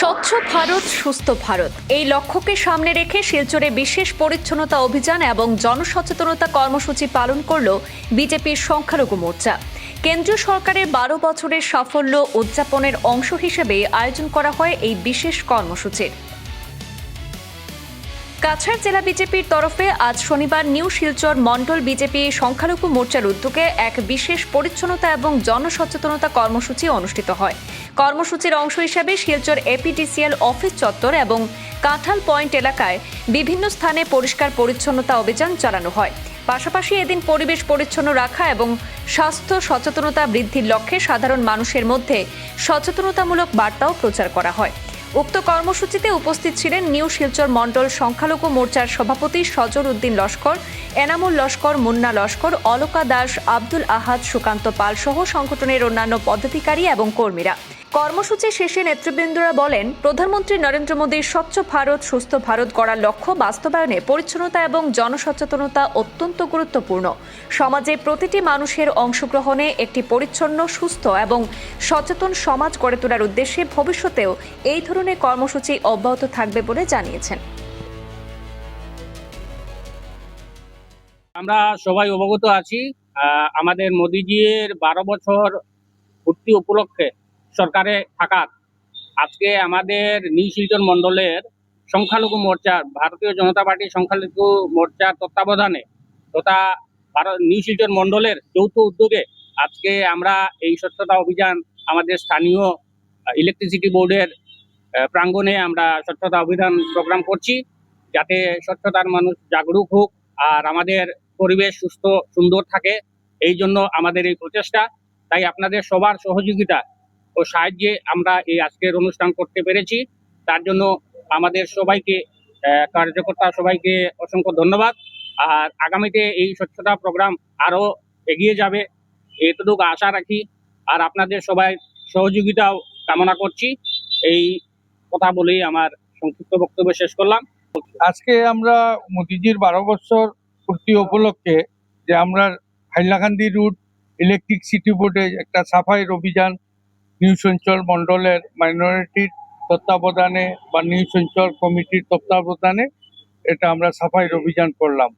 স্বচ্ছ ভারত সুস্থ ভারত এই লক্ষ্যকে সামনে রেখে শিলচরে বিশেষ পরিচ্ছন্নতা অভিযান এবং জনসচেতনতা কর্মসূচি পালন করল বিজেপির সংখ্যালঘু মোর্চা। কেন্দ্রীয় সরকারের 12 বছরের সাফল্য উদযাপনের অংশ হিসেবে আয়োজন করা হয় এই বিশেষ কর্মসূচির। কাছাড় জেলা বিজেপির তরফে আজ শনিবার নিউ শিলচর মণ্ডল বিজেপি সংখ্যালঘু মোর্চার উদ্যোগে এক বিশেষ পরিচ্ছন্নতা এবং জনসচেতনতা কর্মসূচি অনুষ্ঠিত হয়। কর্মসূচির অংশ হিসেবে শিলচর এপিডিসিএল অফিস চত্বর এবং কাঁঠাল পয়েন্ট এলাকায় বিভিন্ন স্থানে পরিষ্কার পরিচ্ছন্নতা অভিযান চালানো হয়। পাশাপাশি এদিন পরিবেশ পরিচ্ছন্ন রাখা এবং স্বাস্থ্য সচেতনতা বৃদ্ধির লক্ষ্যে সাধারণ মানুষের মধ্যে সচেতনতামূলক বার্তাও প্রচার করা হয়। উক্ত কর্মসূচিতে উপস্থিত ছিলেন নিউ শিলচর মণ্ডল সংখ্যালঘু মোর্চার সভাপতি সজর উদ্দিন লস্কর, এনামুল লস্কর, মুন্না লস্কর, অলকা দাস, আব্দুল আহাদ, সুকান্ত পাল সহ সংগঠনের অন্যান্য পদাধিকারী এবং কর্মীরা। কর্মসূচি শেষে নেতৃবৃন্দরা বলেন, প্রধানমন্ত্রী নরেন্দ্র মোদীর স্বচ্ছ ভারত সুস্থ ভারত গড়ার লক্ষ্য বাস্তবায়নে পরিচ্ছন্নতা এবং জনসচেতনতা অত্যন্ত গুরুত্বপূর্ণ। সমাজে প্রতিটি মানুষের অংশগ্রহণে একটি পরিচ্ছন্ন, সুস্থ এবং সচেতন সমাজ গড়ে তোলার উদ্দেশ্যে ভবিষ্যতেও এই ধরনের কর্মসূচি অব্যাহত থাকবে বলে জানিয়েছেন। আমরা সবাই অবগত আছি, আমাদের মোদিজির 12 বছর পূর্তি উপলক্ষে সরকারে থাকার আজকে আমাদের নিউ শিলচর মণ্ডলের সংখ্যালঘু মোর্চা, ভারতীয় জনতা পার্টি সংখ্যালঘু মোর্চার তত্ত্বাবধানে তথা নিউ শিলচর মণ্ডলের যৌথ উদ্যোগে আজকে আমরা এই স্বচ্ছতা অভিযান আমাদের স্থানীয় ইলেকট্রিসিটি বোর্ডের প্রাঙ্গণে আমরা স্বচ্ছতা অভিযান প্রোগ্রাম করছি, যাতে স্বচ্ছতার মানুষ জাগরুক হোক আর আমাদের পরিবেশ সুস্থ সুন্দর থাকে। এই জন্য আমাদের এই প্রচেষ্টা। তাই আপনাদের সবার সহযোগিতা ও সাহায্যে আমরা এই আজকের অনুষ্ঠান করতে পেরেছি। তার জন্য আমাদের সবাইকে, কার্যকর্তা সবাইকে অসংখ্য ধন্যবাদ। আর আগামীতে এই স্বচ্ছতা প্রোগ্রাম আরো এগিয়ে যাবে এতটুকু আশা রাখি। আর আপনাদের সবাই সহযোগিতাও কামনা করছি। এই কথা বলেই আমার সংক্ষিপ্ত বক্তব্য শেষ করলাম। আজকে আমরা মোদিজির 12 বছর পূর্তি উপলক্ষে যে আমরা হাইলাকান্দি রুট ইলেকট্রিক সিটি বোর্ডে একটা সাফাইয়ের অভিযান নিউ শিলচর মণ্ডলের মাইনরিটির তত্ত্বাবধানে বা নিউ শিলচর কমিটির তত্ত্বাবধানে এটা আমরা সাফাইয়ের অভিযান করলাম।